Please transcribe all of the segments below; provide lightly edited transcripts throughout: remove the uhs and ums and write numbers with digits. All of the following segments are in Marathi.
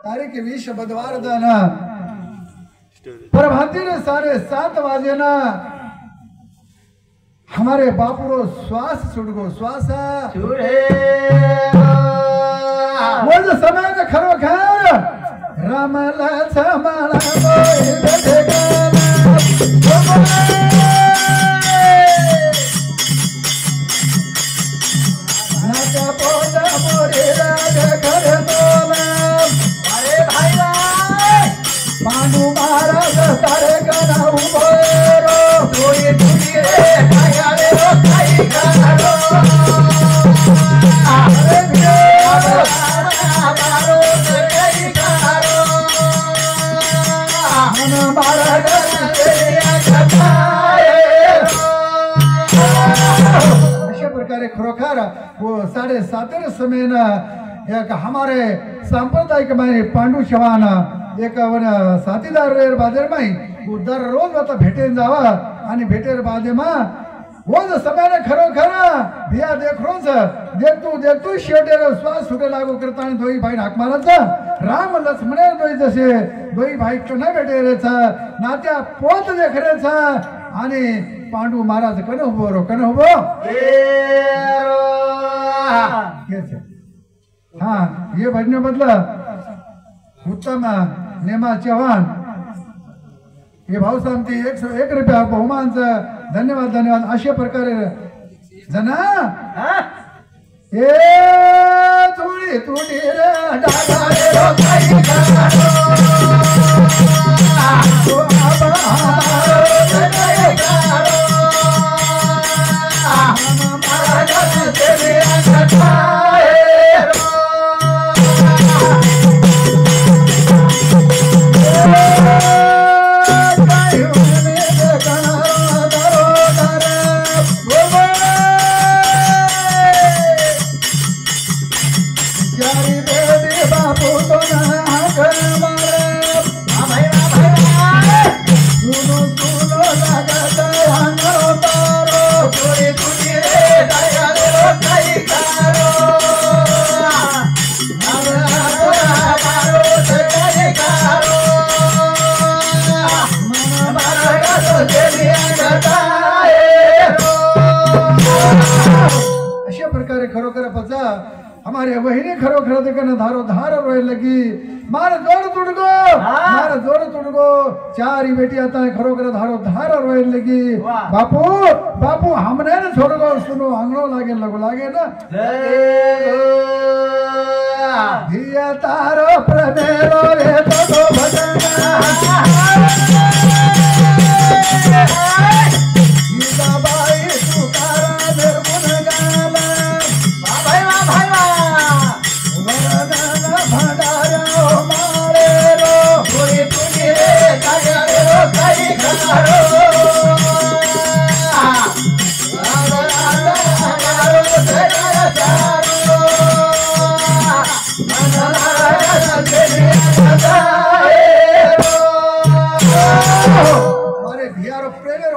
तारीख 20 बुधवार दाना प्रभाती ने 7:30 बजे ना हमारे बापुरो श्वास छुड़गो श्वास वो जो समय में खरो खैर रामला छमाला नाचा पोता मोरे राज घर तोला अरे भाई पांडु महाराज तारे गना उभोरो कोई दुनिये काया रे रो काई गारो अरे बियो बारो काई गारो मन महाराज तेरिया कथाए अशा प्रकारे खरोखर वो 7:30 समय ना एक हमारे सांप्रदायिक माने पांडु शवाना एक साथीदार रेर बादेर माई दररोज आता भेटेन जावा आणि भेटेर बादे मा वो जो समय ने खरो खरा भिया देखरोच देखतू शेवटेर श्वास सुटे लागू करता आणि दोई भाई हाक मारायचा राम लक्ष्मण दोई जसे दोई भाई कना भेटेरेचा नात्या पोत देखरेचा आणि पांडू महाराज कन उभो रो कन उभो हाँ ये भजन बदला उत्तम नेमा चव्हाण हे भाऊ सांगते 1 रुपया बहुमानचं धन्यवाद धन्यवाद अशा प्रकारे जना ए थोडी थोडी रे डागा रे रो काही गारो ओ आबा काही गारो महाराज तेरे अखताए अशा प्रकारे खरोखर पचा हमारे वहिनी खरोखर देखना धारो धार रोए लगी मार जोड़ तुड़गो चारी बेटी आता है खरोखर धारो धार रोए लगी बापू बापू हमने न छोड़गो सुनो अंगड़ो लागे लगो लागे ना धिया तारो प्रेमेरो रे तो भजना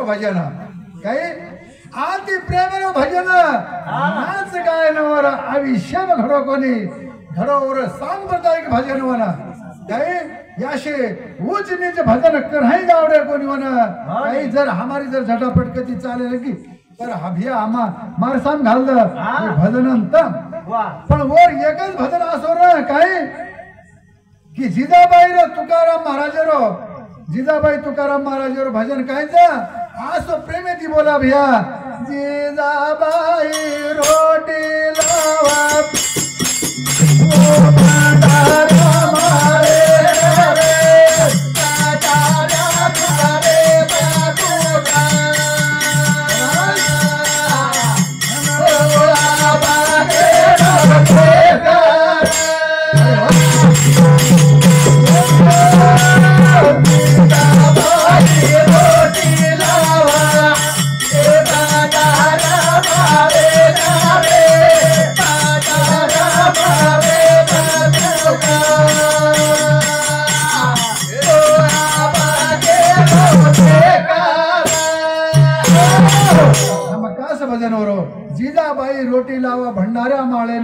भजन काय आती प्रेमेरो भजन नाच गायनवर आयुष्यात घडो कोणी घडोवर सांप्रदायिक भजन वना काय याशे उच्च नीच भजन कराई गावडे कोणी वना काही जर हमारी जर झटापट कधी चाले लगी तर हभिया आमा मारसाम घालद भजनंत पण वर एकच भजन असो रे काय की जिजाबाई रो तुकाराम महाराजरो जिजाबाई तुकाराम महाराजरो भजन कायचा आसो प्रेमे ती बोला भैया जिजाबाई रोटी लावा ओ भंडारा मारे रे ताजा तारे बातुका ओ बागे रे रोटी लावा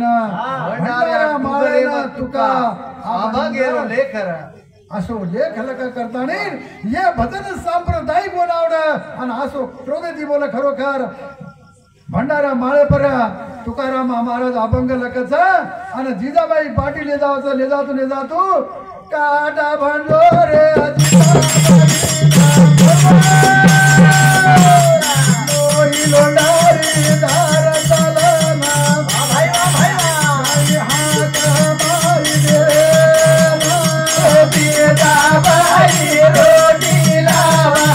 ना भंडारा माळेना तुका अभंगेरो लेखर असो लेख लका करताना हे भजन सांप्रदायिक बोलावड आणि असो क्रोधेती बोल खरोखर भंडारा माळे पर तुकाराम महाराज अभंग लकचा आणि जिजाबाई पाटील ले जातो काटा भंडो रे लोंडारी दार चालना भाई रोटी लावा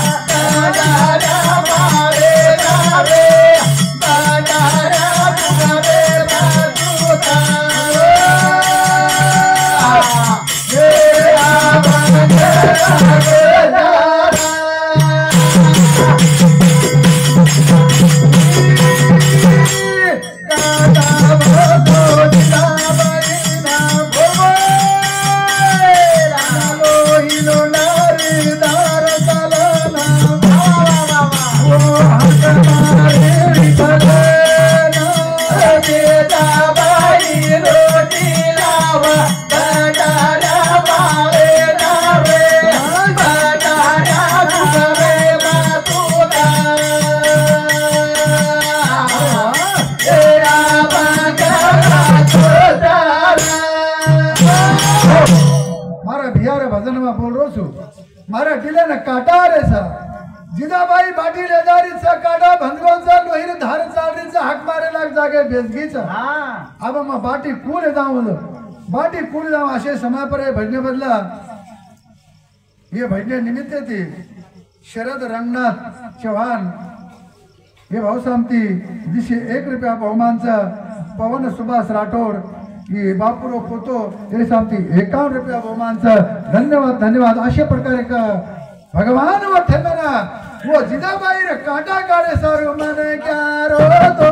मारा टिल्यानं काटा रे सा जिजाबाई पाटील एदारीचा काटा भंगरोचा लोहिर धार चालरीचा हाक मारे लाग जागे बेजगीचा अब मग बाटी कूल जाऊन बाटी कूल जाऊन असे समय पर भजने बदला ये भजने निमित्त ती शरद रंगनाथ चव्हाण हे भाऊसामती दिशे 1 रुपया बहुमानचा पवन सुभाष राठोड की बापुरो पोतो हे सामती 51 रुपया बहुमानचा धन्यवाद अशा प्रकारे का भगवान व ठेमेना वो जिजाबाई रे काटा काढे सारो मने क्या रो तो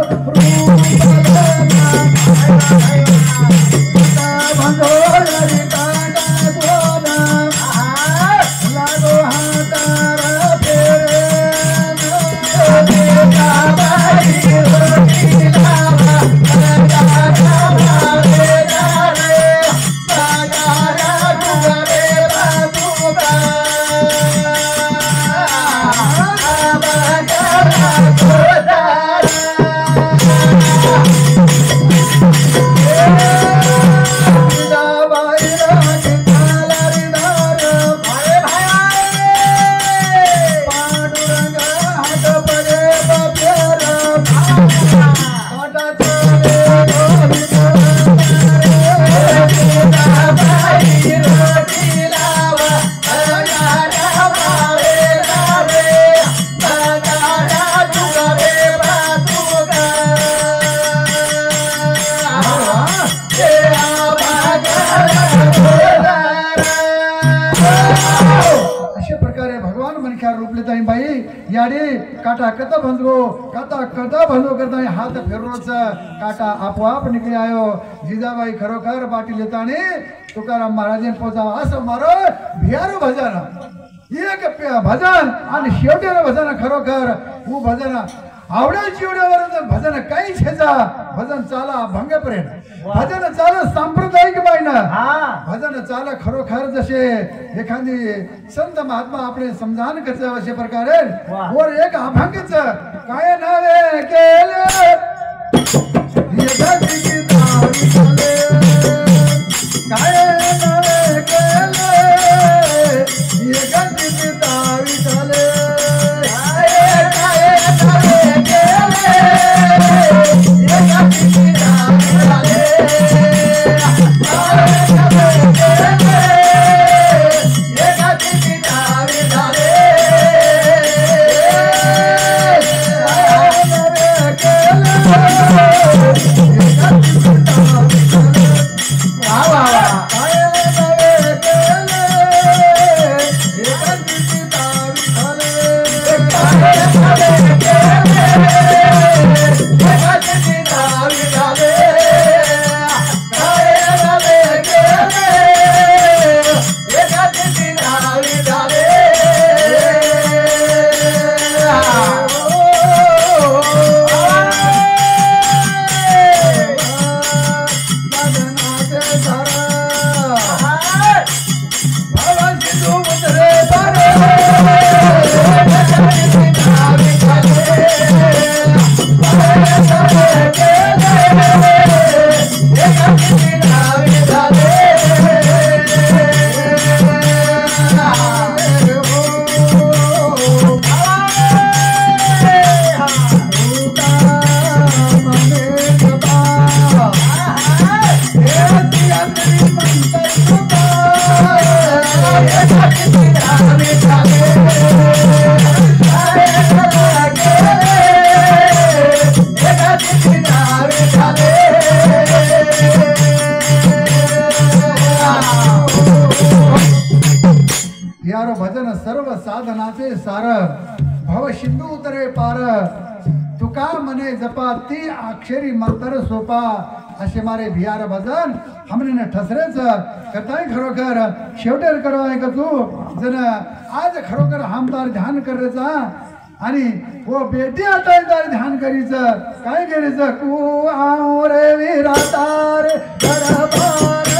काटा कता भंजो करता हाथ फेरोच काटा आपोआप निकले आयो जिजाबाई खरोखर बाटी लेताने तुकाराम महाराज पोचावा असं मारो भियारो भजन एक भजन आणि शेवटेर भजन खरोखर वो भजन आवडे चिवड्यावर भजन काही छेजा भजन चाला भंगपर्यंत भजन चाला सांप्रदायिक बाईना भजन चाला खरोखर जसे एखादी संत महात्मा आपले समजान करते अशा प्रकारे वर एक अभंगच काय नावे केले काय नावे केले भजन सर्व साधनाचे सार भव सिंधू उतरे पार तुका मने जपा ती अक्षरी मंत्र सोपा असे मारे भियार भजन हमने ठसरेच करताय खरोखर शेवटेर करवाय का तू जन आज खरोखर हमदार ध्यान करायचा आणि वो बेटी आता ध्यान करीचं काय करायचं कू आव रे विरातार दरबार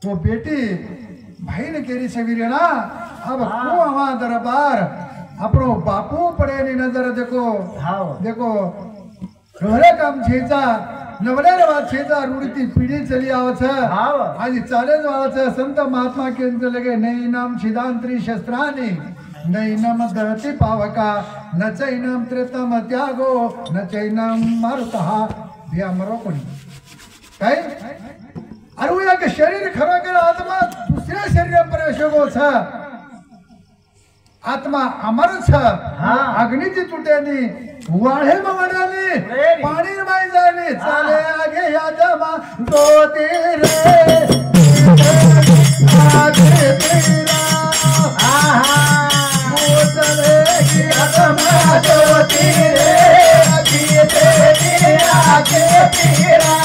वो बेटी भाई ने केरी सवीरे ना अब को हवा दरबार अपनो बापू पड़े नी नजर देखो देखो रोहरे काम छेचा नवलेर बात छेचा रूढी पिढी चली आवच आज चालेज वाळच संत महात्मा केंद्र लगे नैनम शिदांत्री शस्त्रानी नैनम दहती पावका न चैनम त्रेतम त्यागो न चैनम मारुतहा या मरो कोणी काय अरे एक शरीर खरोखर आत्मा दुसऱ्या शरीर प्रवेश हो छ आत्मा अमर छ अग्नीची तुटेनी वाळे मवडानी पाणी माई जाणी चाले आगे या जमा दो तेरे आगे तेरा वो चले जमा दो तेरे आगे तेरे आगे तेरा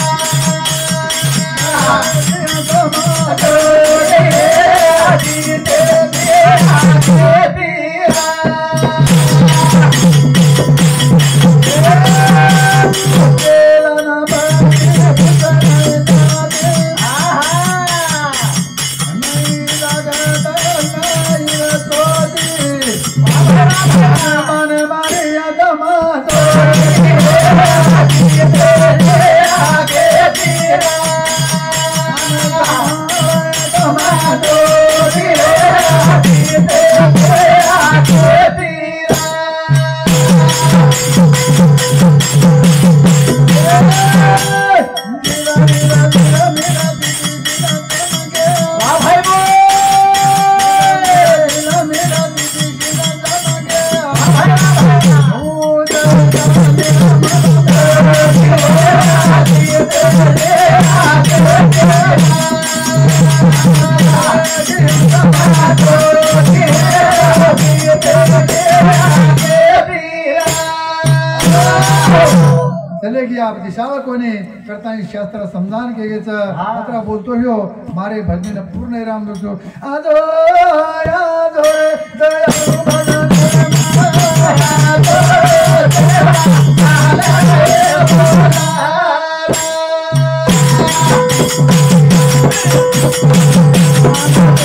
दिशावा कोणी करता शास्त्र समजान के घ्यायचं मात्र बोलतो ह्यो मारे भजनीनं पूर्ण राम दोसो आजो आजो दयाळू भजन Thank you.